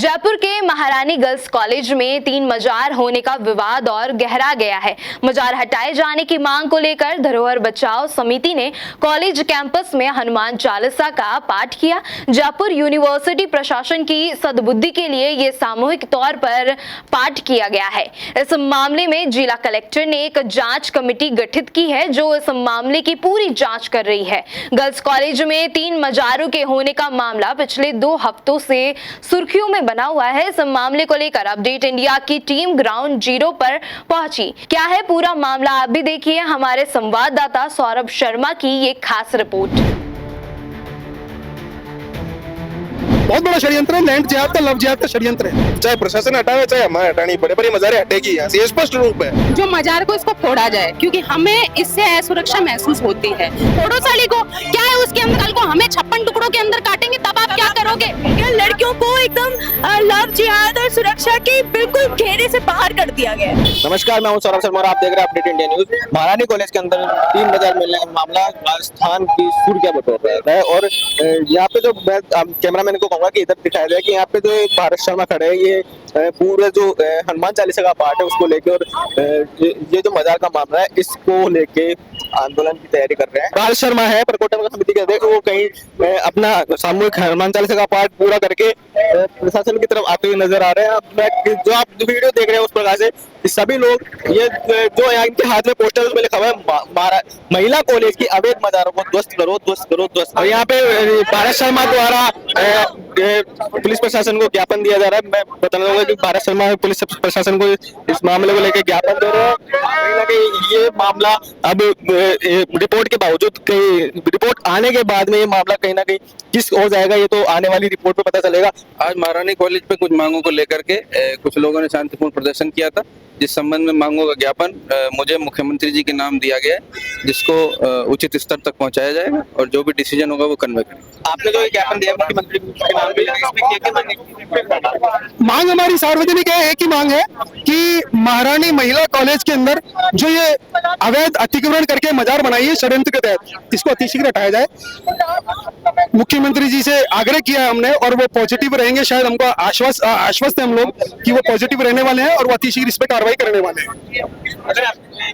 जयपुर के महारानी girls college में 3 मजार होने का विवाद और गहरा गया है। मजार हटाए जाने की मांग को लेकर धरोहर बचाओ समिति ने कॉलेज कैंपस में हनुमान चालीसा का पाठ किया। जयपुर यूनिवर्सिटी प्रशासन की सद्बुद्धि के लिए ये सामूहिक तौर पर पाठ किया गया है। इस मामले में जिला कलेक्टर ने एक जांच कमेटी गठित की है जो इस मामले की पूरी जांच कर रही है। गर्ल्स कॉलेज में 3 मजारों के होने का मामला पिछले 2 हफ्तों से सुर्खियों में बना हुआ है। इस मामले को लेकर अपडेट इंडिया की टीम ग्राउंड जीरो पर पहुंची। क्या है पूरा मामला, आप भी देखिए हमारे संवाददाता सौरभ शर्मा की ये खास रिपोर्ट। बहुत बड़ा षड्यंत्र है। लैंड जिहाद का, लव जिहाद का षड्यंत्र है। चाहे प्रशासन हटावे चाहे हमारे हटानी, बड़े बड़े मजारे हटेगी यहाँ से, स्पष्ट रूप है। जो मजार को इसको फोड़ा जाए, क्योंकि हमें इससे असुरक्षा महसूस होती है। फोड़ो साली को, क्या है उसके अंदर, कल को हमें 56 टुकड़ों के अंदर काटेंगे तब आप क्या करोगे? लड़कियों को एकदम लव जिहाद और सुरक्षा के बिल्कुल घेरे से बाहर कर दिया गया है। नमस्कार, मैं हूं सौरभ शर्मा और आप देख रहे हैं अपडेट इंडिया न्यूज। महारानी कॉलेज के अंदर 3 मजार मिलने का मामला राजस्थान की सुर्खियां बटोर रहा है और यहाँ पे जो कैमरामैन को कहूंगा कि इधर दिखाया जाए कि यहाँ पे जो भारत शर्मा खड़े हैं, ये पूरे जो हनुमान चालीसा का पाठ है उसको लेके और ये जो मजार का मामला है इसको लेके आंदोलन की तैयारी कर रहे हैं। भारत शर्मा है प्रकोष्ठ समिति के अध्यक्ष, वो कहीं अपना सामूहिक हनुमान चालीसा का पाठ पूरा करके प्रशासन की तरफ आते हुए नजर आ रहे हैं। जो आप वीडियो देख रहे हैं उस प्रकार से सभी लोग ये जो यहाँ इनके हाथ में पोस्टर उसमें लिखा हुआ है महिला कॉलेज की अवैध मजारों को ध्वस्त करो, ध्वस्त करो, ध्वस्त। और यहाँ पे भारत शर्मा द्वारा पुलिस प्रशासन को ज्ञापन दिया जा रहा है। मैं बताना चाहूंगा कि भारत शर्मा पुलिस प्रशासन को इस मामले को लेकर ज्ञापन दे रहे हैं। कहीं ना कहीं ये मामला अब रिपोर्ट के बावजूद, रिपोर्ट आने के बाद में ये मामला कहीं ना कहीं किस हो जाएगा ये तो आने वाली रिपोर्ट में पता चलेगा। आज महारानी कॉलेज पे कुछ मांगों को लेकर के कुछ लोगों ने शांतिपूर्ण प्रदर्शन किया था, जिस संबंध में मांगों का ज्ञापन मुझे मुख्यमंत्री जी के नाम दिया गया है, जिसको उचित स्तर तक पहुंचाया जाएगा और जो भी डिसीजन होगा वो कन्वे करेंगे। आपने जो ज्ञापन दिया मुख्यमंत्री के नाम पे, मांग हमारी सार्वजनिक है, एक ही मांग है कि महारानी महिला कॉलेज के अंदर जो ये अवैध अतिक्रमण करके मजार बनाई है षड्यंत्र के तहत, इसको अतिशीघ्र हटाया जाए। मुख्यमंत्री जी से आग्रह किया है हमने और वो पॉजिटिव रहेंगे। शायद हमको आश्वस्त है हम लोग कि वो पॉजिटिव रहने वाले हैं और वो अतिशीघ्र इस पे कार्रवाई करने वाले हैं। अगर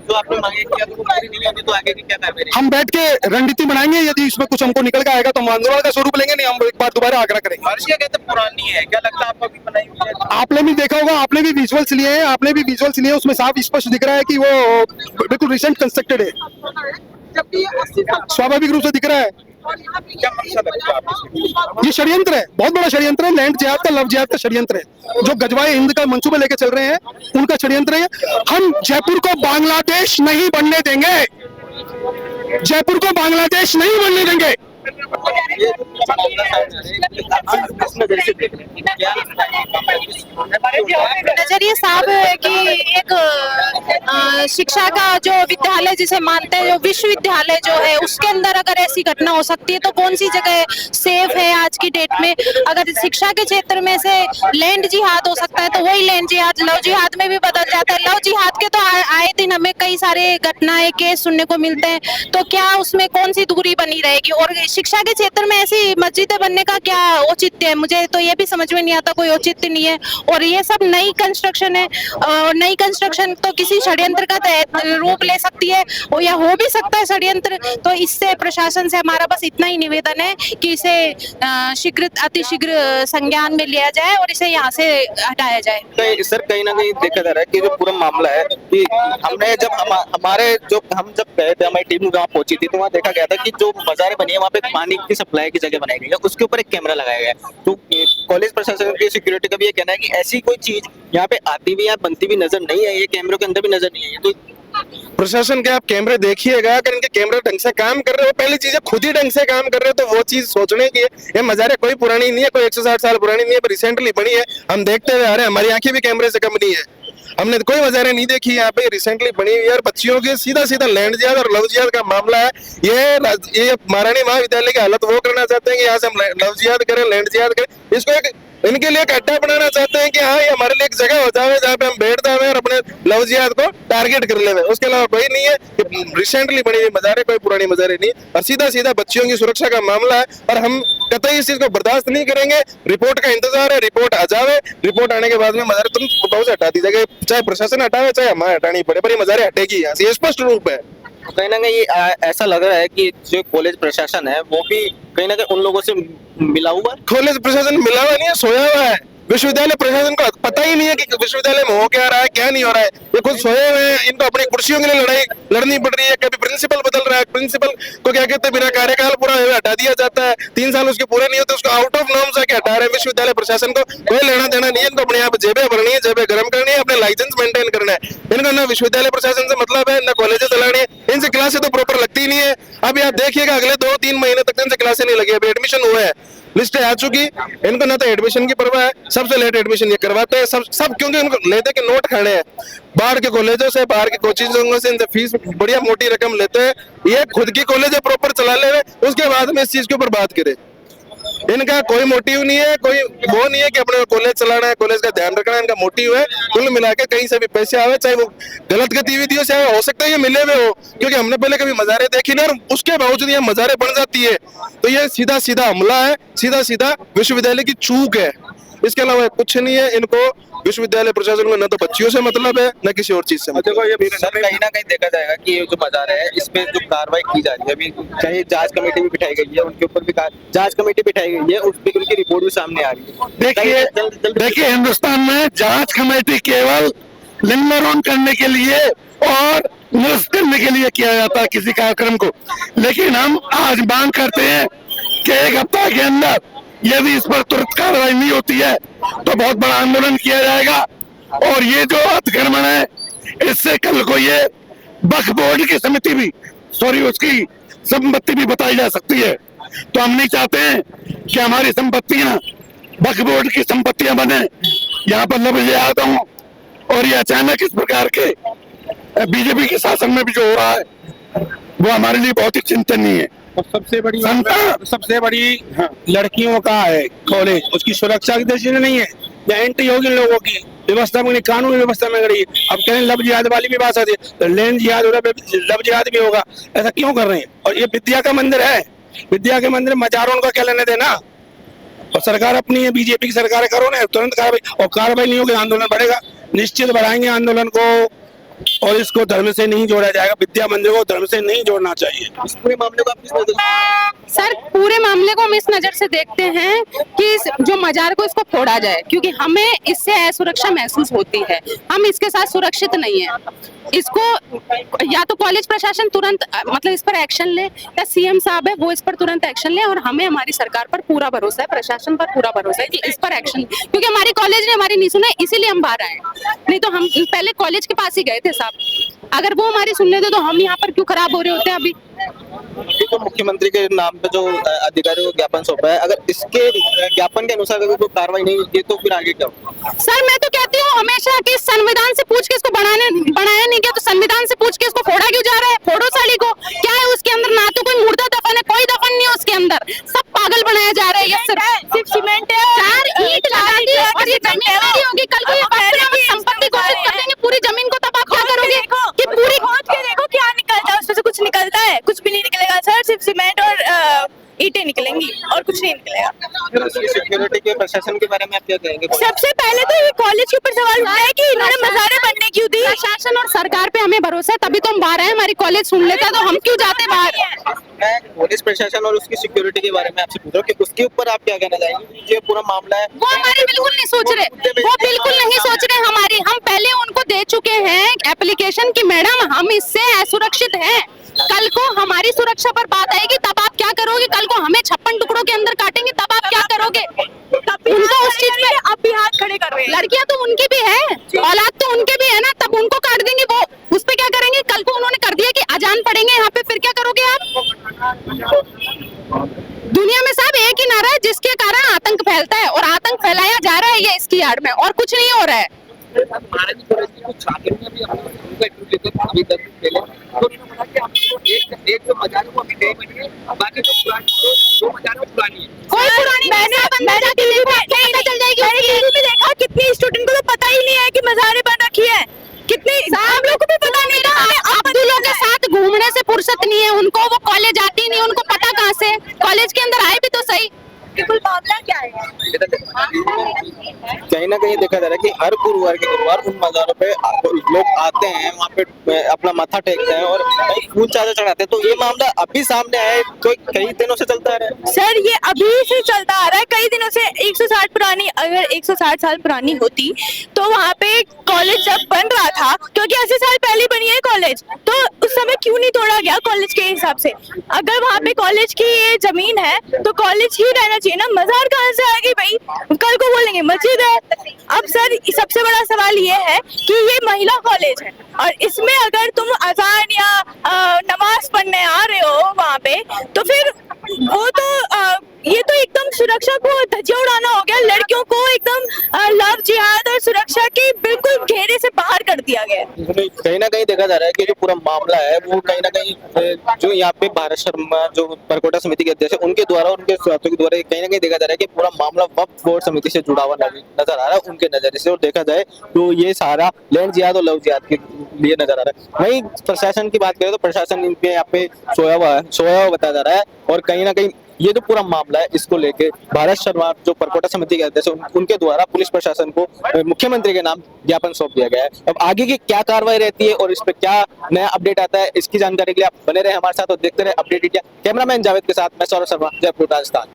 जो आपने मांगे किया तो वो पूरी नहीं होगी तो आगे की क्या कार्रवाई? हम बैठ के रणनीति बनाएंगे। यदि इसमें कुछ हमको निकल के आएगा तो हम आंदोलन का स्वरूप लेंगे, नहीं हम एक बार दोबारा आग्रह करेंगे। अर्शिया कहते पुरानी है, क्या लगता है आपको अभी बनाई हुई है? आपने भी देखा होगा, आपने भी विजुअल्स लिए हैं, उसमें साफ स्पष्ट दिख रहा है कि वो बिल्कुल रिसेंट कंस्ट्रक्टेड है, स्वाभाविक रूप से दिख रहा है। क्या मकसद है? ये षड्यंत्र है, बहुत बड़ा षड्यंत्र है। लैंड जिहाद का, लव जिहाद का षड्यंत्र है। जो गजवाए हिंद का मंसूबा लेके चल रहे हैं उनका षड्यंत्र है। हम जयपुर को बांग्लादेश नहीं बनने देंगे, जयपुर को बांग्लादेश नहीं बनने देंगे। नजरिए साफ है कि एक शिक्षा का जो विद्यालय जिसे मानते हैं, जो विश्वविद्यालय जो है उसके अंदर अगर ऐसी घटना हो सकती है तो कौन सी जगह सेफ है आज की डेट में? अगर शिक्षा के क्षेत्र में से लैंड जिहाद हो सकता है तो वही लैंड जिहाद लव जिहाद में भी बदल जाता है। लव जिहाद के तो आए दिन हमें कई सारे घटनाएं केस सुनने को मिलते हैं, तो क्या उसमें कौन सी दूरी बनी रहेगी? और शिक्षा के क्षेत्र में ऐसी मस्जिदें बनने का क्या औचित्य है? मुझे तो ये भी समझ में नहीं आता, कोई औचित्य नहीं है। और ये सब नई कंस्ट्रक्शन है और नई कंस्ट्रक्शन तो किसी षड्यंत्र का रूप ले सकती है और या हो भी सकता है षड्यंत्र। तो इससे प्रशासन से हमारा बस इतना ही निवेदन है कि इसे अतिशीघ्र संज्ञान में लिया जाए और इसे यहाँ से हटाया जाए। सर, कहीं ना कहीं देखा जा रहा है कि जो पूरा मामला है कि हमने जब हम जब गए थे, हमारी टीम वहाँ पहुंची थी तो वहाँ देखा गया था कि जो मजारें बनी है वहाँ पे पानी की सप्लाई की जगह बनाई गई है, उसके ऊपर एक कैमरा लगाया गया है। तो कॉलेज प्रशासन की सिक्योरिटी का भी ये कहना है कि ऐसी कोई चीज यहाँ पे आती भी या बनती भी नजर नहीं है, ये कैमरों के अंदर भी नजर नहीं है। तो प्रशासन के आप कैमरे देखिएगा, अगर इनके कैमरे ढंग से काम कर रहे हो, पहली चीज खुद ही ढंग से काम कर रहे हो तो वो चीज सोचने की है। ये मजारे कोई पुरानी नहीं है, कोई 160 साल पुरानी नहीं है, रिसेंटली बनी है। हम देखते हुए आ रहे हैं, हमारी आंखें भी कैमरे से कम नहीं है। हमने कोई मजारे नहीं देखी, यहाँ पे रिसेंटली बनी हुई है और बच्चियों के सीधा सीधा लैंड जिहाद और लव जिहाद का मामला है। ये महारानी महाविद्यालय की हालत वो करना चाहते हैं कि यहाँ से हम लव जिहाद करें, लैंड जिहाद करें। इसको एक इनके लिए एक अड्डा बनाना चाहते हैं कि हाँ ये हमारे लिए एक जगह हो जाए जहाँ पे हम बैठ जाए और अपने लव जिहाद को टारगेट कर ले। उसके अलावा कोई नहीं है। रिसेंटली बनी हुई मजारे कोई पुरानी मजारे नहीं, और सीधा सीधा बच्चियों की सुरक्षा का मामला है और हम कतई इस चीज को बर्दाश्त नहीं करेंगे। रिपोर्ट का इंतजार है, रिपोर्ट आ जावे, रिपोर्ट आने के बाद में मजारे तुरंत बहुत से हटा दी जाएगी, चाहे प्रशासन हटावे चाहे हमारे हटानी पड़े, पर ये मजारे हटेगी यहाँ से, ये स्पष्ट रूप है। कहीं ना कहीं ये ऐसा लग रहा है कि जो कॉलेज प्रशासन है वो भी कहीं ना कहीं उन लोगों से मिला हुआ है। कॉलेज प्रशासन मिला हुआ नहीं है, सोया हुआ है। विश्वविद्यालय प्रशासन को पता ही नहीं है कि विश्वविद्यालय में हो क्या रहा है क्या नहीं हो रहा है। ये खुद सोए हुए हैं, इनको अपनी कुर्सियों के लिए लड़ाई लड़नी पड़ रही है। कभी प्रिंसिपल बदल रहा है, प्रिंसिपल को क्या कहते हैं बिना कार्यकाल पूरा हटा दिया जाता है, 3 साल उसके पूरे नहीं होते उसको आउट ऑफ नॉर्म्स आके हटा रहे हैं। विश्वविद्यालय प्रशासन को कोई लेना देना नहीं है, इनको अपने यहाँ पे जेबें भरनी है, जेबें गर्म करनी है, अपने लाइसेंस मेंटेन करना है। इनको ना विश्वविद्यालय प्रशासन से मतलब है ना कॉलेजेस चलानी है, इनसे क्लासें तो प्रॉपर लगती नहीं है। अभी आप देखिएगा अगले 2-3 महीने तक इनसे क्लासें नहीं लगी, अभी एडमिशन हुए हैं, लिस्टें आ चुकी, इनको ना तो एडमिशन की परवाह है, सबसे लेट एडमिशन ये करवाते हैं सब क्योंकि इनको लेते के नोट खाने हैं बाहर के कॉलेजों से, बाहर के कोचिंगों से, इनसे फीस बढ़िया मोटी रकम लेते हैं। ये खुद की कॉलेज है प्रॉपर चला ले रहे, उसके बाद में इस चीज के ऊपर बात करें। इनका कोई मोटिव नहीं है, कोई वो नहीं है कि अपने कॉलेज चलाना है, कॉलेज का ध्यान रखना है। इनका मोटिव है कुल मिला के कहीं से भी पैसे आवे, चाहे वो गलत गतिविधियों से आवे, हो सकता है ये मिले हुए हो, क्योंकि हमने पहले कभी मजारे देखी नहीं और उसके बावजूद ये मजारे बन जाती है। तो ये सीधा सीधा हमला है, सीधा सीधा विश्वविद्यालय की चूक है, इसके अलावा कुछ नहीं है। इनको विश्वविद्यालय प्रशासन को न तो बच्चियों से मतलब है न किसी और चीज से। देखो ये सर कहीं ना कहीं देखा जाएगा कि ये जो मजारे है इस पे जो कार्रवाई की जा रही है, अभी चाहे जांच कमेटी भी बिठाई गई है, उनके ऊपर भी जांच कमेटी बिठाई गई है, उस पर उनकी रिपोर्ट भी सामने आ रही है। देखिए हिंदुस्तान में जांच कमेटी केवल लिंगर ऑन करने के लिए और निरस्त करने के लिए किया जाता है किसी कार्यक्रम को, लेकिन हम आज मांग करते हैं कि 1 हफ्ता के अंदर यदि इस पर तुरंत कार्रवाई नहीं होती है तो बहुत बड़ा आंदोलन किया जाएगा। और ये जो अतिक्रमण है इससे कल को ये वक्फ बोर्ड की समिति भी उसकी संपत्ति भी बताई जा सकती है। तो हम नहीं चाहते हैं कि हमारी संपत्तियां वक्फ बोर्ड की संपत्तियां बने, यहाँ पर लफ्ज़ याद हो, और ये अचानक इस प्रकार के बीजेपी के शासन में भी जो हो रहा है वो हमारे लिए बहुत ही चिंतनीय है। और सबसे बड़ी लड़कियों का है कॉलेज, उसकी सुरक्षा की दृष्टि से नहीं है, या एंट्री होगी लोगों की व्यवस्था में, कानूनी व्यवस्था में गई। अब कह रहे हैं लव जिहाद वाली भी बात आती है, तो लैंड जिहाद हो रहा है, लव जिहाद भी होगा, ऐसा क्यों कर रहे हैं? और ये विद्या का मंदिर है, विद्या के मंदिर मजारों उनका क्या लेने देना। और सरकार अपनी है, बीजेपी की सरकार, करो ना तुरंत कार्रवाई, और कार्रवाई नहीं होगी आंदोलन बढ़ेगा, निश्चित बढ़ाएंगे आंदोलन को। और इसको धर्म से नहीं जोड़ा जाएगा, विद्या मंदिर को धर्म से नहीं जोड़ना चाहिए। इस पूरे मामले को आप किस नजर सर पूरे मामले को हम इस नजर से देखते हैं कि जो मजार को इसको फोड़ा जाए, क्योंकि हमें इससे असुरक्षा महसूस होती है, हम इसके साथ सुरक्षित नहीं है। इसको या तो कॉलेज प्रशासन तुरंत मतलब इस पर एक्शन ले, या सीएम साहब है वो इस पर तुरंत एक्शन ले, और हमें हमारी सरकार पर पूरा भरोसा है, प्रशासन पर पूरा भरोसा है कि इस पर एक्शन, क्योंकि हमारी कॉलेज ने हमारी नहीं सुना, इसीलिए हम बाहर आए, नहीं तो हम पहले कॉलेज के पास ही गए थे साहब। अगर वो हमारी सुन लेते तो हम यहाँ पर क्यों खराब हो रहे होते अभी। तो मुख्यमंत्री के नाम पे जो अधिकारियों को ज्ञापन सौंपा है, अगर इसके ज्ञापन के अनुसार अगर कोई कार्रवाई नहीं होती तो फिर आगे क्या होगा? सर मैं तो कहती हूँ हमेशा कि संविधान से पूछ के इसको बनाया नहीं गया, तो संविधान से पूछ के इसको फोड़ा क्यों जा रहा है? फोड़ो साली को, क्या है उसके अंदर? ना तो कोई मुर्दा दफन है, कोई दफन नहीं है उसके अंदर, सब पागल बनाया जा रहा है। ये सिर्फ सीमेंट है, 4 ईंट लगा दी और ये जमीन मेरी होगी, कल को ये संपत्ति घोषित कर देंगे पूरी जमीन को, तब आप क्या करोगे? कि पूरी खोद के देखो क्या निकलता है, उसमें से कुछ निकलता है? कुछ भी नहीं निकलेगा सर, सिर्फ सीमेंट और ईंटें निकलेंगी और कुछ नहीं निकलेगा। सिक्योरिटी के प्रशासन के बारे में आप क्या कहेंगे? सबसे पहले तो ये कॉलेज के ऊपर सवाल उठा है कि इन्होंने मजारे बनने क्यों दी। प्रशासन और सरकार पे हमें भरोसा है, तभी तो हम बाहर आए, हमारी कॉलेज सुन लेता तो हम क्यों जाते बाहर। मैं पुलिस प्रशासन और उसकी सिक्योरिटी के बारे में आपसे पूछ रहा हूँ कि उसके ऊपर आप क्या कहना चाहेंगे? ये पूरा मामला है वो हमारी बिल्कुल नहीं सोच रहे, वो बिल्कुल नहीं सोच रहे हमारी। हम पहले उनको दे चुके हैं एप्लीकेशन की मैडम हम इससे असुरक्षित हैं, कल को हमारी सुरक्षा पर बात आएगी तब आप क्या करोगे? कल को हमें 56 टुकड़ों के अंदर काटेंगे तब आप क्या करोगे? उनको उस चीज पे आप भी हाथ खड़े कर रहे हैं। लड़कियां तो उनकी भी है, औलाद तो उनके भी है ना, तब उनको काट देंगे, वो उस पे क्या करेंगे? कल को उन्होंने कर दिया कि अजान पढ़ेंगे यहाँ पे, फिर क्या करोगे आप? दुनिया में साहब एक ही नारा है जिसके कारण आतंक फैलता है, और आतंक फैलाया जा रहा है ये इसकी आड़ में, और कुछ नहीं हो रहा है। महारानी कॉलेज की कुछ छात्रों ने भी अपना इंटरव्यू लेकर अभी 10 दिन पहले तो उन्होंने बोला कि हमको एक जो मजार है वो अभी नई बनी है, बाकी जो पुरानी दो मजार है वो पुरानी है। कोई पुरानी मैंने टीवी में देखा कितनी स्टूडेंट को तो पता ही नहीं है कि मज़ारें बन रखी है, कितनी हम लोग को भी पता नहीं था। अब्दुल्लों के साथ घूमने से फुर्सत नहीं है उनको, वो कॉलेज आती नहीं, उनको पता कहाँ से कॉलेज के अंदर आए भी तो सही। बिल्कुल मामला क्या है? कहीं ना कहीं देखा जा रहा है कि हर गुरुवार के गुरुवार उन मज़ारों पे लोग आते हैं, वहाँ पे अपना माथा टेकते हैं और फूल चादर चढ़ाते हैं। तो ये मामला अभी सामने आया है, तो कई दिनों से चलता आ रहा है। सर ये अभी से चलता आ रहा है कई दिनों से। 160 पुरानी, अगर 160 साल पुरानी होती तो वहाँ पे कॉलेज जब बन रहा था, क्योंकि 80 साल पहले बनी है कॉलेज, तो उस समय क्यों नहीं तोड़ा गया कॉलेज के हिसाब से? अगर वहाँ पे कॉलेज की ये जमीन है तो कॉलेज ही रहना चाहिए ना, मजार कहाँ से आ गई भाई? कल को बोलेंगे मस्जिद है। अब सर सबसे बड़ा सवाल ये है कि ये महिला कॉलेज है और इसमें अगर तुम अजान या नमाज पढ़ने आ रहे हो वहाँ पे, तो फिर वो तो ये तो एकदम सुरक्षा को धज्जियां उड़ाना हो गया। लड़कियों को एकदम लव जिहाद और सुरक्षा के बिल्कुल घेरे से बाहर कर दिया गया है। कहीं ना कहीं देखा जा रहा है कि जो पूरा मामला है वो कहीं ना कहीं जो यहाँ पे भारत शर्मा जो परकोटा समिति के अध्यक्ष है उनके द्वारा, उनके साथियों के द्वारा कहीं ना कहीं देखा जा रहा है कि पूरा मामला वक्फ बोर्ड समिति से जुड़ा हुआ नजर आ रहा है उनके नजरिए से। और देखा जाए तो ये सारा लैंड जिहाद और लव जिहाद के लिए नजर आ रहा है। वहीं प्रशासन की बात करें तो प्रशासन इनके यहाँ पे सोया हुआ बताया जा रहा है। और कहीं ना कहीं ये जो पूरा मामला है इसको लेके भारत शर्मा जो परकोटा समिति के अध्यक्ष उनके द्वारा पुलिस प्रशासन को मुख्यमंत्री के नाम ज्ञापन सौंप दिया गया है। अब आगे की क्या कार्रवाई रहती है और इस पे क्या नया अपडेट आता है, इसकी जानकारी के लिए आप बने रहे हमारे साथ और देखते रहे अपडेट इंडिया। कैमरामैन जावेद के साथ मैं सौरभ शर्मा, जयपुर, राजस्थान।